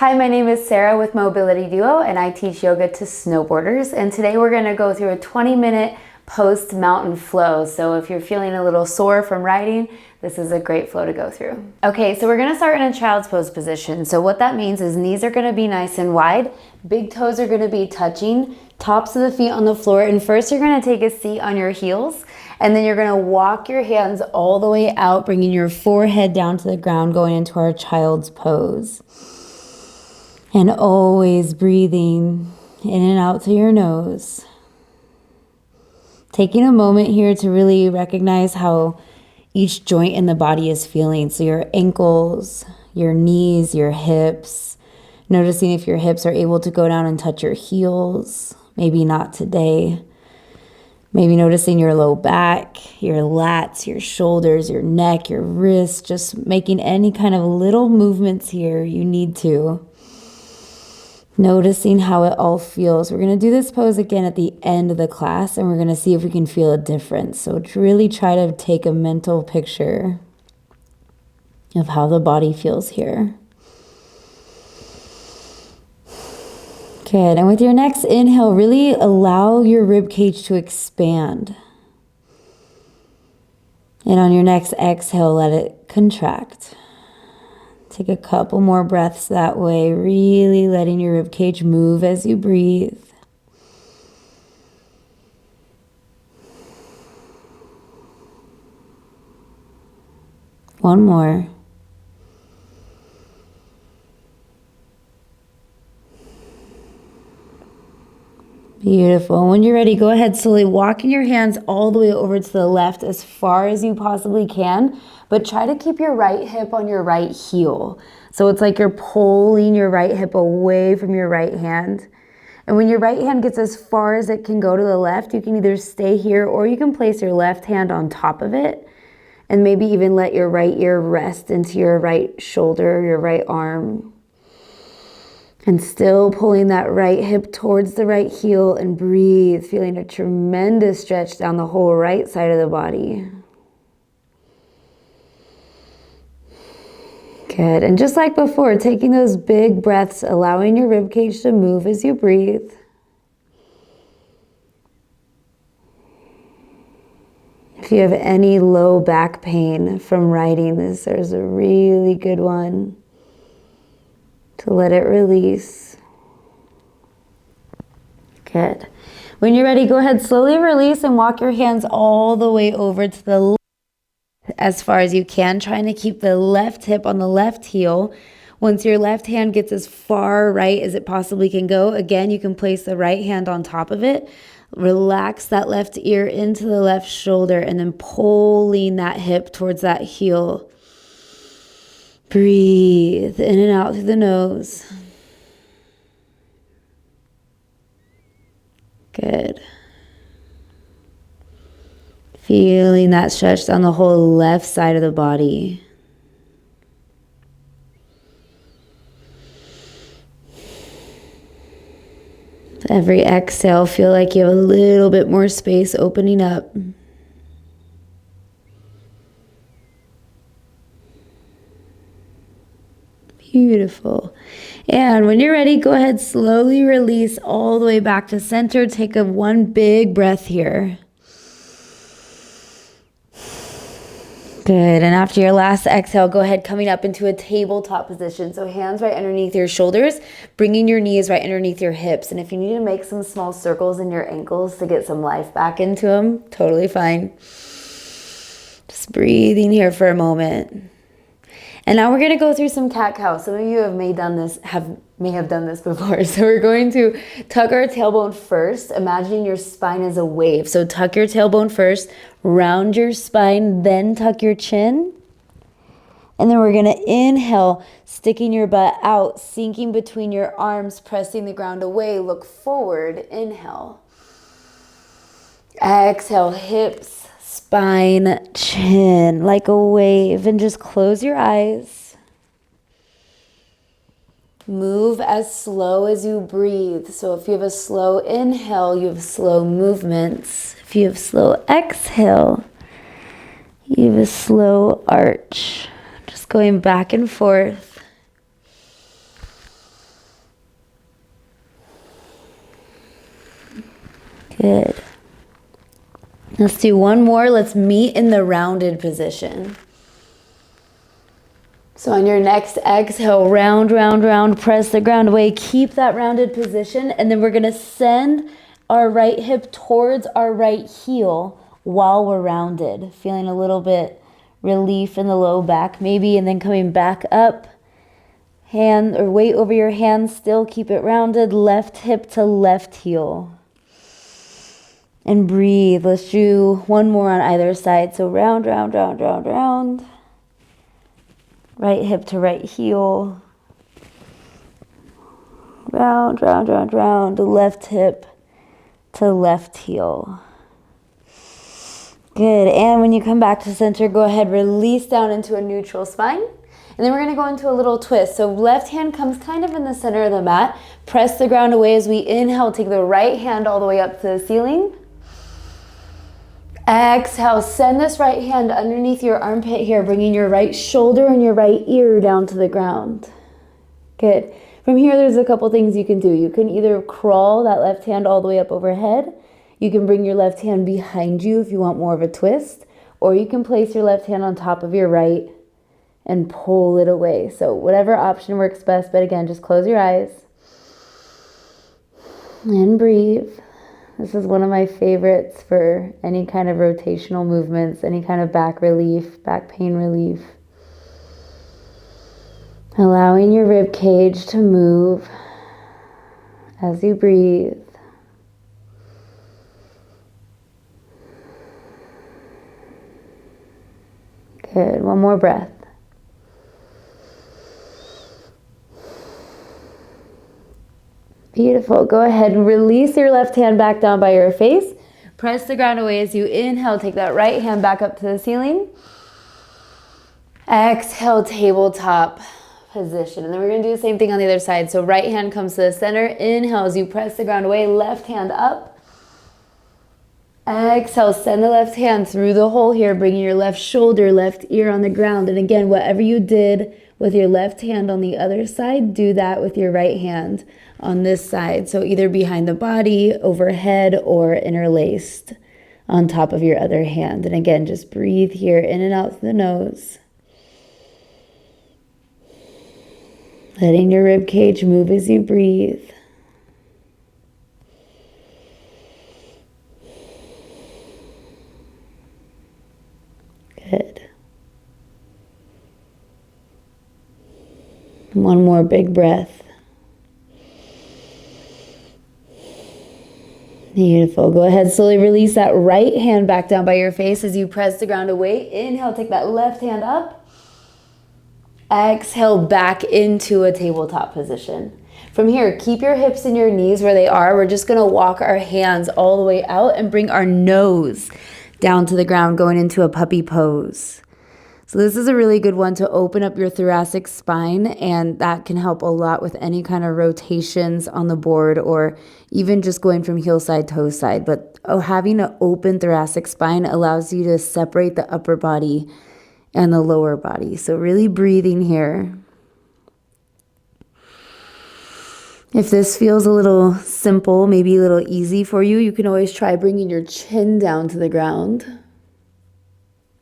Hi, my name is Sarah with Mobility Duo and I teach yoga to snowboarders, and today we're going to go through a 20-minute post mountain flow. So if you're feeling a little sore from riding, this is a great flow to go through. Okay, so we're going to start in a child's pose position. So what that means is knees are going to be nice and wide, big toes are going to be touching, tops of the feet on the floor, and first you're going to take a seat on your heels, and then you're going to walk your hands all the way out, bringing your forehead down to the ground, going into our child's pose. And always breathing in and out through your nose. Taking a moment here to really recognize how each joint in the body is feeling. So your ankles, your knees, your hips. Noticing if your hips are able to go down and touch your heels. Maybe not today. Maybe noticing your low back, your lats, your shoulders, your neck, your wrists. Just making any kind of little movements here you need to. Noticing how it all feels. We're going to do this pose again at the end of the class, and we're going to see if we can feel a difference. So really try to take a mental picture of how the body feels here. Good. And with your next inhale, really allow your rib cage to expand. And on your next exhale, let it contract. Take a couple more breaths that way, really letting your rib cage move as you breathe. One more. Beautiful. When you're ready, go ahead, slowly walking your hands all the way over to the left as far as you possibly can, but try to keep your right hip on your right heel. So it's like you're pulling your right hip away from your right hand. And when your right hand gets as far as it can go to the left, you can either stay here or you can place your left hand on top of it and maybe even let your right ear rest into your right shoulder, your right arm. And still pulling that right hip towards the right heel and breathe, feeling a tremendous stretch down the whole right side of the body. Good. And just like before, taking those big breaths, allowing your rib cage to move as you breathe. If you have any low back pain from riding this, there's a really good one to let it release. Good. When you're ready, go ahead, slowly release and walk your hands all the way over to the left as far as you can, trying to keep the left hip on the left heel. Once your left hand gets as far right as it possibly can go, again, you can place the right hand on top of it. Relax that left ear into the left shoulder and then pulling that hip towards that heel. Breathe in and out through the nose. Good. Feeling that stretch down the whole left side of the body. Every exhale, feel like you have a little bit more space opening up. Beautiful. And when you're ready, go ahead, slowly release all the way back to center. Take one big breath here. Good. And after your last exhale, go ahead, coming up into a tabletop position. So hands right underneath your shoulders, bringing your knees right underneath your hips. And if you need to make some small circles in your ankles to get some life back into them, totally fine. Just breathing here for a moment. And now we're going to go through some cat-cow. Some of you may have done this before. So we're going to tuck our tailbone first, imagining your spine as a wave. So tuck your tailbone first, round your spine, then tuck your chin. And then we're going to inhale, sticking your butt out, sinking between your arms, pressing the ground away. Look forward, inhale. Exhale, hips, spine, chin, like a wave, and just close your eyes. Move as slow as you breathe. So if you have a slow inhale, you have slow movements. If you have slow exhale, you have a slow arch. Just going back and forth. Good. Let's do one more. Let's meet in the rounded position. So on your next exhale, round, round, round, press the ground away. Keep that rounded position. And then we're going to send our right hip towards our right heel while we're rounded. Feeling a little bit relief in the low back maybe. And then coming back up. Hand or weight over your hands. Still keep it rounded. Left hip to left heel. And breathe. Let's do one more on either side. So round, round, round, round, round. Right hip to right heel. Round, round, round, round. Left hip to left heel. Good. And when you come back to center, go ahead, release down into a neutral spine. And then we're going to go into a little twist. So left hand comes kind of in the center of the mat. Press the ground away as we inhale. Take the right hand all the way up to the ceiling. Exhale, send this right hand underneath your armpit here, bringing your right shoulder and your right ear down to the ground. Good. From here, there's a couple things you can do. You can either crawl that left hand all the way up overhead. You can bring your left hand behind you if you want more of a twist, or you can place your left hand on top of your right and pull it away. So whatever option works best, but again, just close your eyes and breathe. This is one of my favorites for any kind of rotational movements, any kind of back relief, back pain relief. Allowing your rib cage to move as you breathe. Good. One more breath. Beautiful. Go ahead and release your left hand back down by your face. Press the ground away as you inhale. Take that right hand back up to the ceiling. Exhale, tabletop position. And then we're going to do the same thing on the other side. So right hand comes to the center. Inhale as you press the ground away. Left hand up. Exhale, send the left hand through the hole here, bringing your left shoulder, left ear on the ground. And again, whatever you did with your left hand on the other side, do that with your right hand on this side. So either behind the body, overhead, or interlaced on top of your other hand. And again, just breathe here in and out through the nose. Letting your rib cage move as you breathe. Good. One more big breath. Beautiful. Go ahead, slowly release that right hand back down by your face as you press the ground away. Inhale, take that left hand up. Exhale, back into a tabletop position. From here, keep your hips and your knees where they are. We're just going to walk our hands all the way out and bring our nose down to the ground, going into a puppy pose. So this is a really good one to open up your thoracic spine, and that can help a lot with any kind of rotations on the board or even just going from heel side, toe side. But having an open thoracic spine allows you to separate the upper body and the lower body. So really breathing here. If this feels a little simple, maybe a little easy for you, you can always try bringing your chin down to the ground.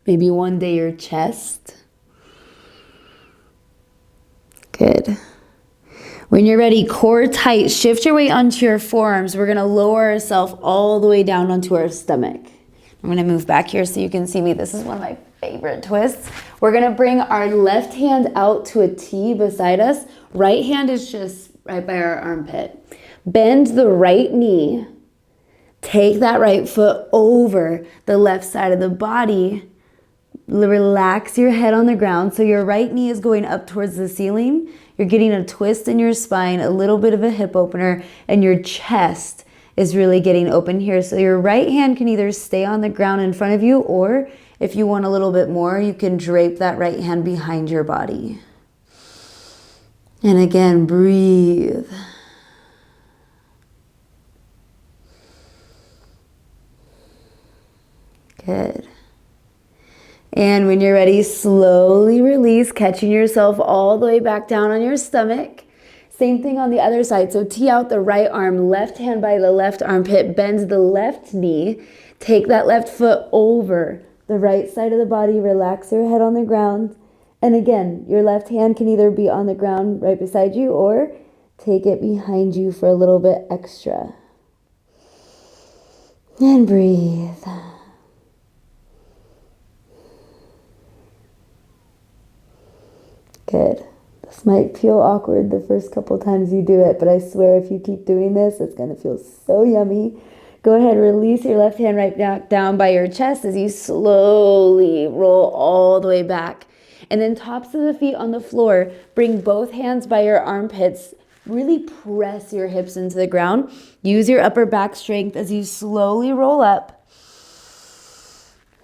Maybe one day your chest. Good. When you're ready, core tight, shift your weight onto your forearms. We're gonna lower ourselves all the way down onto our stomach. I'm gonna move back here so you can see me. This is one of my favorite twists. We're gonna bring our left hand out to a T beside us. Right hand is just right by our armpit. Bend the right knee. Take that right foot over the left side of the body. Relax your head on the ground. So your right knee is going up towards the ceiling. You're getting a twist in your spine, a little bit of a hip opener, and your chest is really getting open here. So your right hand can either stay on the ground in front of you, or if you want a little bit more, you can drape that right hand behind your body. And again, breathe. Good. And when you're ready, slowly release, catching yourself all the way back down on your stomach. Same thing on the other side. So tee out the right arm, left hand by the left armpit, bend the left knee, take that left foot over the right side of the body, relax your head on the ground. And again, your left hand can either be on the ground right beside you or take it behind you for a little bit extra. And breathe. Good. This might feel awkward the first couple times you do it, but I swear if you keep doing this, it's going to feel so yummy. Go ahead, release your left hand right back down by your chest as you slowly roll all the way back. And then tops of the feet on the floor, bring both hands by your armpits. Really press your hips into the ground. Use your upper back strength as you slowly roll up.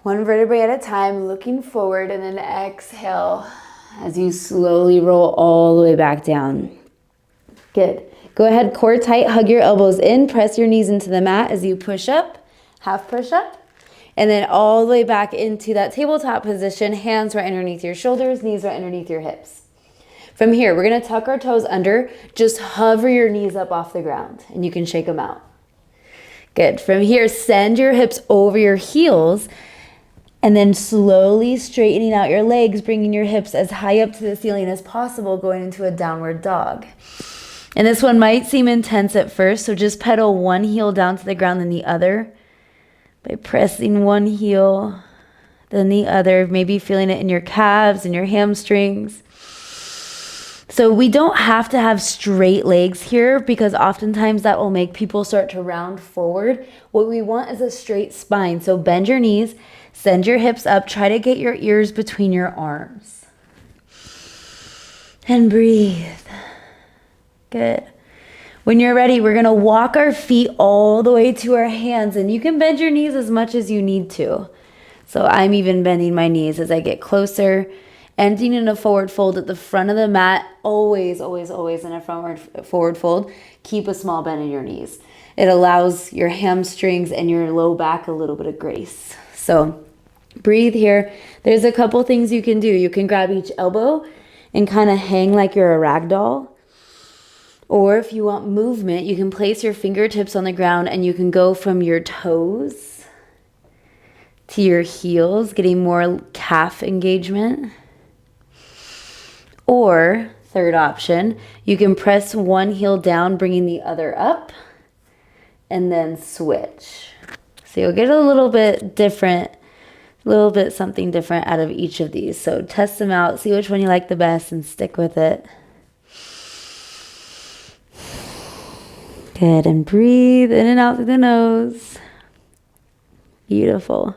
One vertebrae at a time, looking forward, and then exhale as you slowly roll all the way back down. Good. Go ahead, core tight, hug your elbows in, press your knees into the mat as you push up, half push up, and then all the way back into that tabletop position, hands right underneath your shoulders, knees right underneath your hips. From here, we're gonna tuck our toes under, just hover your knees up off the ground, and you can shake them out. Good. From here, send your hips over your heels, and then slowly straightening out your legs, bringing your hips as high up to the ceiling as possible, going into a downward dog. And this one might seem intense at first, so just pedal one heel down to the ground and the other by pressing one heel, then the other, maybe feeling it in your calves and your hamstrings. So we don't have to have straight legs here because oftentimes that will make people start to round forward. What we want is a straight spine. So bend your knees, send your hips up, try to get your ears between your arms. And breathe. Good. When you're ready, we're gonna walk our feet all the way to our hands, and you can bend your knees as much as you need to. So I'm even bending my knees as I get closer, ending in a forward fold at the front of the mat. Always, always, always in a forward fold. Keep a small bend in your knees. It allows your hamstrings and your low back a little bit of grace. So breathe here. There's a couple things you can do. You can grab each elbow and kind of hang like you're a rag doll. Or if you want movement, you can place your fingertips on the ground and you can go from your toes to your heels, getting more calf engagement. Or, third option, you can press one heel down, bringing the other up, and then switch. So you'll get a little bit different, something different out of each of these. So test them out, see which one you like the best, and stick with it. Good, and breathe in and out through the nose. Beautiful.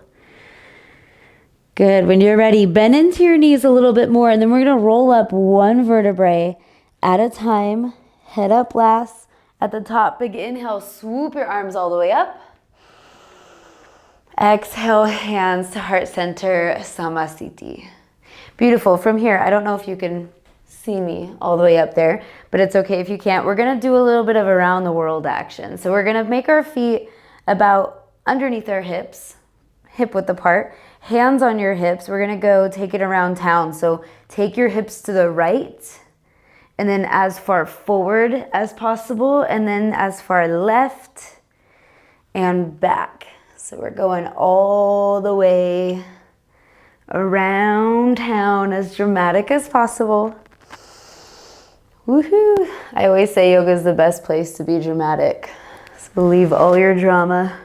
Good, when you're ready, bend into your knees a little bit more, and then we're gonna roll up one vertebrae at a time, head up last. At the top, big inhale, swoop your arms all the way up. Exhale, hands to heart center, Samasthiti. Beautiful, from here, I don't know if you can see me all the way up there, but it's okay if you can't. We're gonna do a little bit of around the world action. So we're gonna make our feet about underneath our hips, hip width apart, hands on your hips. We're gonna go take it around town. So take your hips to the right, and then as far forward as possible, and then as far left and back. So we're going all the way around town, as dramatic as possible. Woohoo! I always say yoga is the best place to be dramatic. So leave all your drama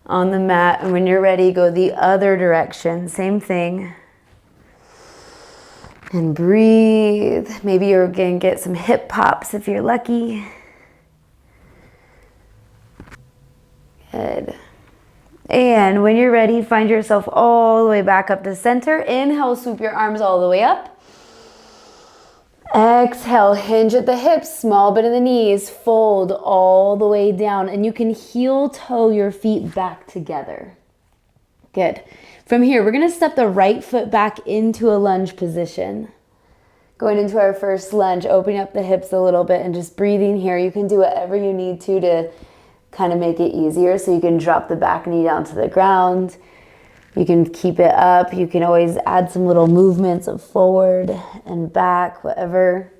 on the mat, and when you're ready, go the other direction. Same thing. And breathe. Maybe you're gonna get some hip pops if you're lucky. Good. And when you're ready, find yourself all the way back up to center. Inhale, swoop your arms all the way up. Exhale, hinge at the hips, small bend in the knees, fold all the way down, and you can heel toe your feet back together. Good. From here, we're gonna step the right foot back into a lunge position. Going into our first lunge, opening up the hips a little bit and just breathing here. You can do whatever you need to kind of make it easier. So you can drop the back knee down to the ground. You can keep it up. You can always add some little movements of forward and back, whatever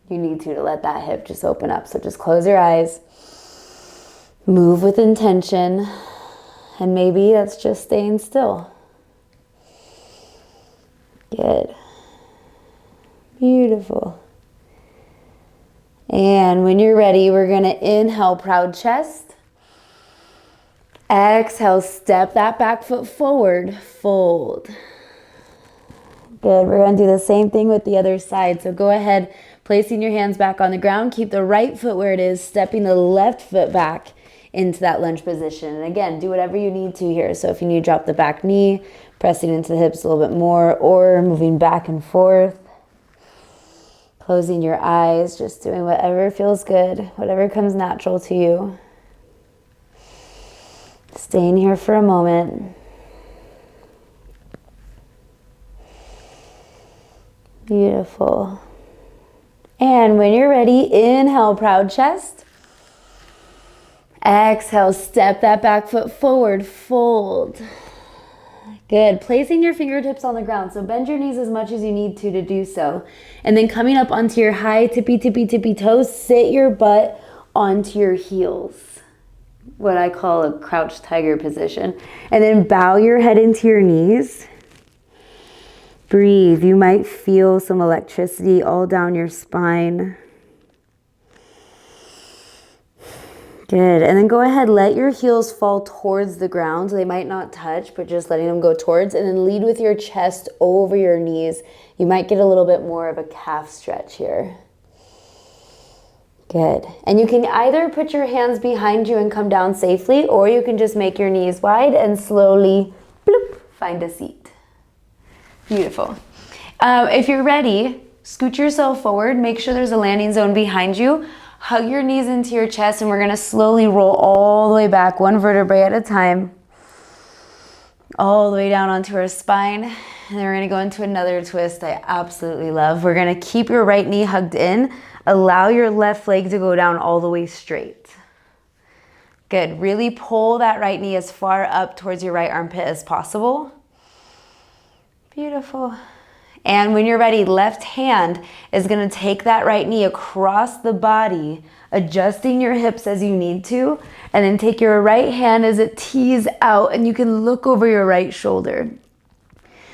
you need to let that hip just open up. So just close your eyes, move with intention, and maybe that's just staying still. Good. Beautiful. And when you're ready, we're gonna inhale, proud chest. Exhale, step that back foot forward, fold. Good, we're gonna do the same thing with the other side. So go ahead, placing your hands back on the ground, keep the right foot where it is, stepping the left foot back into that lunge position. And again, do whatever you need to here. So if you need to drop the back knee, pressing into the hips a little bit more, or moving back and forth, closing your eyes, just doing whatever feels good, whatever comes natural to you. Staying here for a moment. Beautiful. And when you're ready, inhale, proud chest. Exhale, step that back foot forward, fold. Good. Placing your fingertips on the ground. So bend your knees as much as you need to do so. And then coming up onto your high tippy toes, sit your butt onto your heels. What I call a crouched tiger position. And then bow your head into your knees. Breathe. You might feel some electricity all down your spine. Good. And then go ahead, let your heels fall towards the ground. They might not touch, but just letting them go towards. And then lead with your chest over your knees. You might get a little bit more of a calf stretch here. Good. And you can either put your hands behind you and come down safely, or you can just make your knees wide and slowly bloop, find a seat. Beautiful. If you're ready, scoot yourself forward. Make sure there's a landing zone behind you. Hug your knees into your chest, and we're going to slowly roll all the way back, one vertebrae at a time, all the way down onto our spine. And then we're going to go into another twist I absolutely love. We're going to keep your right knee hugged in. Allow your left leg to go down all the way straight. Good. Really pull that right knee as far up towards your right armpit as possible. Beautiful. And when you're ready, left hand is going to take that right knee across the body, adjusting your hips as you need to, and then take your right hand as it tees out, and you can look over your right shoulder.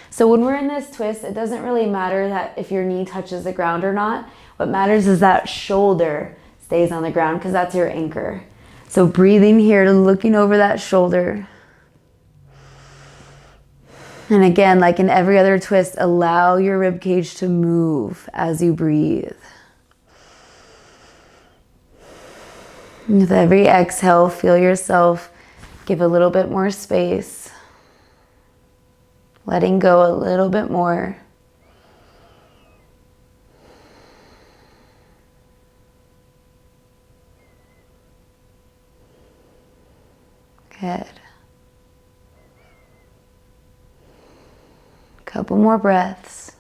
So when we're in this twist, it doesn't really matter that if your knee touches the ground or not. What matters is that shoulder stays on the ground, because that's your anchor. So breathing here, looking over that shoulder. And again, like in every other twist, allow your rib cage to move as you breathe. With every exhale, feel yourself give a little bit more space. Letting go a little bit more. Good. Couple more breaths.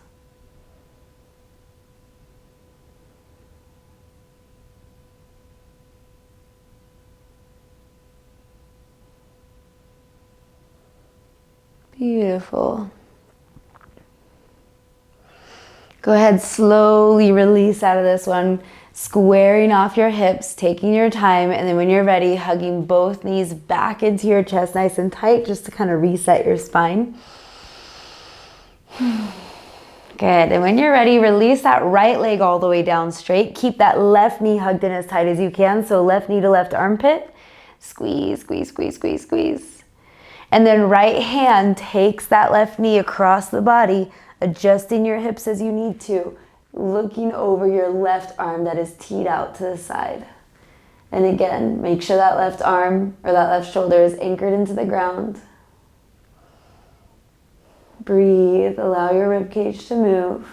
Beautiful. Go ahead, slowly release out of this one, squaring off your hips, taking your time, and then when you're ready, hugging both knees back into your chest nice and tight, just to kind of reset your spine. Good. And when you're ready, release that right leg all the way down straight. Keep that left knee hugged in as tight as you can. So left knee to left armpit. Squeeze, squeeze, squeeze, squeeze, squeeze. And then right hand takes that left knee across the body, adjusting your hips as you need to, looking over your left arm that is teed out to the side. And again, make sure that left arm or that left shoulder is anchored into the ground. Breathe, allow your rib cage to move.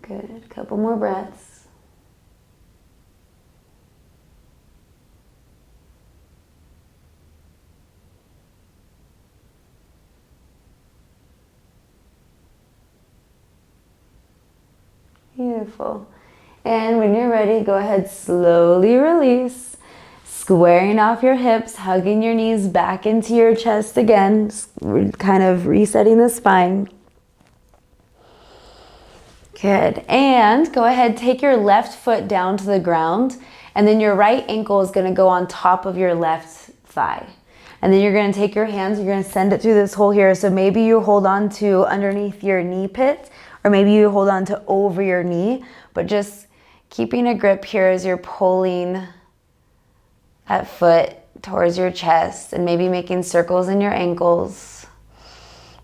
Good, couple more breaths. Beautiful. And when you're ready, go ahead, slowly release. Squaring off your hips, hugging your knees back into your chest again, kind of resetting the spine. Good. And go ahead, take your left foot down to the ground, and then your right ankle is going to go on top of your left thigh. And then you're going to take your hands, you're going to send it through this hole here. So maybe you hold on to underneath your knee pit, or maybe you hold on to over your knee, but just keeping a grip here as you're pulling that foot towards your chest, and maybe making circles in your ankles.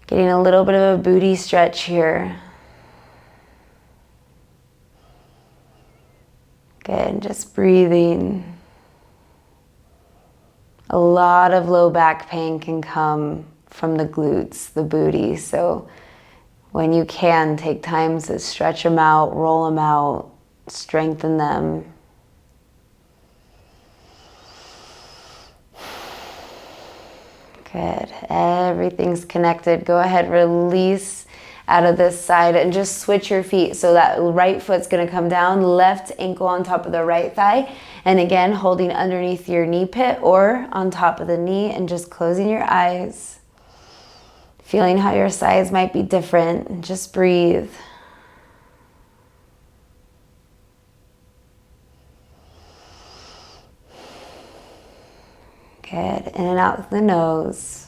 Getting a little bit of a booty stretch here. Good, just breathing. A lot of low back pain can come from the glutes, the booty. So when you can, take time to stretch them out, roll them out, strengthen them. Good. Everything's connected. Go ahead, release out of this side and just switch your feet. So that right foot's going to come down, left ankle on top of the right thigh. And again, holding underneath your knee pit or on top of the knee, and just closing your eyes. Feeling how your sides might be different, and just breathe. Good. In and out the nose.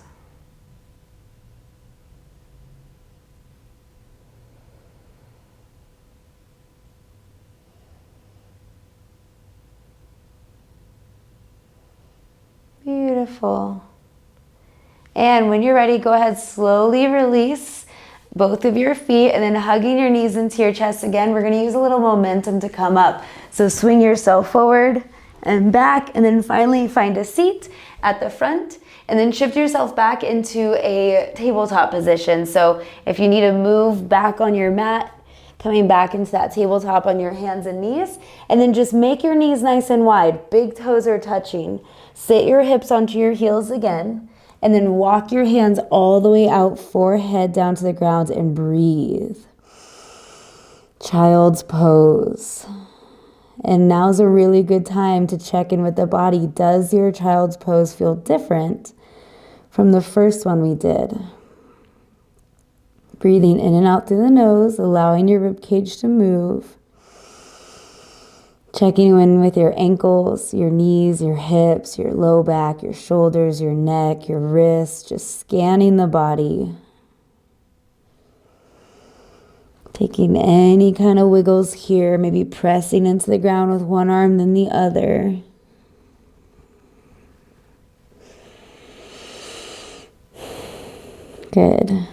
Beautiful. And when you're ready, go ahead, slowly release both of your feet, and then hugging your knees into your chest again. We're going to use a little momentum to come up. So swing yourself forward and back, and then finally find a seat at the front, and then shift yourself back into a tabletop position. So if you need to move back on your mat, coming back into that tabletop on your hands and knees, and then just make your knees nice and wide. Big toes are touching. Sit your hips onto your heels again, and then walk your hands all the way out, forehead down to the ground, and breathe. Child's pose. And now's a really good time to check in with the body. Does your child's pose feel different from the first one we did? Breathing in and out through the nose, allowing your ribcage to move. Checking in with your ankles, your knees, your hips, your low back, your shoulders, your neck, your wrists, just scanning the body. Taking any kind of wiggles here, maybe pressing into the ground with one arm then the other. Good.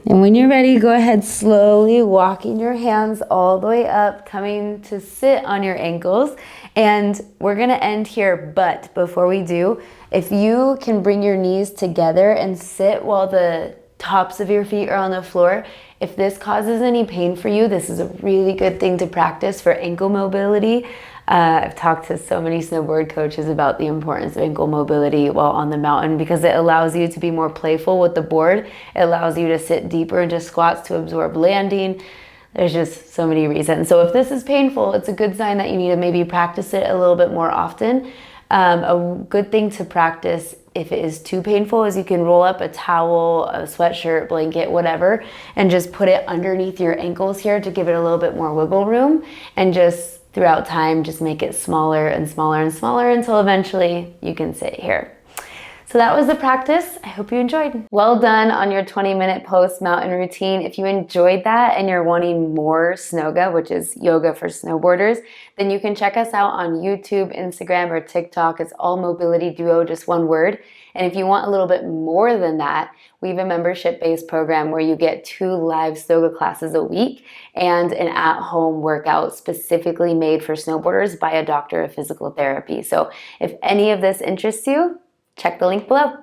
And when you're ready, go ahead, slowly walking your hands all the way up, coming to sit on your ankles. And we're going to end here, but before we do, if you can bring your knees together and sit while the tops of your feet are on the floor, if this causes any pain for you, this is a really good thing to practice for ankle mobility. I've talked to so many snowboard coaches about the importance of ankle mobility while on the mountain, because it allows you to be more playful with the board. It allows you to sit deeper into squats to absorb landing. There's just so many reasons. So if this is painful, it's a good sign that you need to maybe practice it a little bit more often. A good thing to practice if it is too painful is you can roll up a towel, a sweatshirt, blanket, whatever, and just put it underneath your ankles here to give it a little bit more wiggle room, and just throughout time, just make it smaller and smaller and smaller until eventually you can sit here. So that was the practice. I hope you enjoyed. Well done on your 20-minute post-mountain routine. If you enjoyed that and you're wanting more Snowga, which is yoga for snowboarders, then you can check us out on YouTube, Instagram, or TikTok. It's all Mobility Duo, just one word. And if you want a little bit more than that, we have a membership-based program where you get 2 live Snowga classes a week and an at-home workout specifically made for snowboarders by a doctor of physical therapy. So if any of this interests you, check the link below.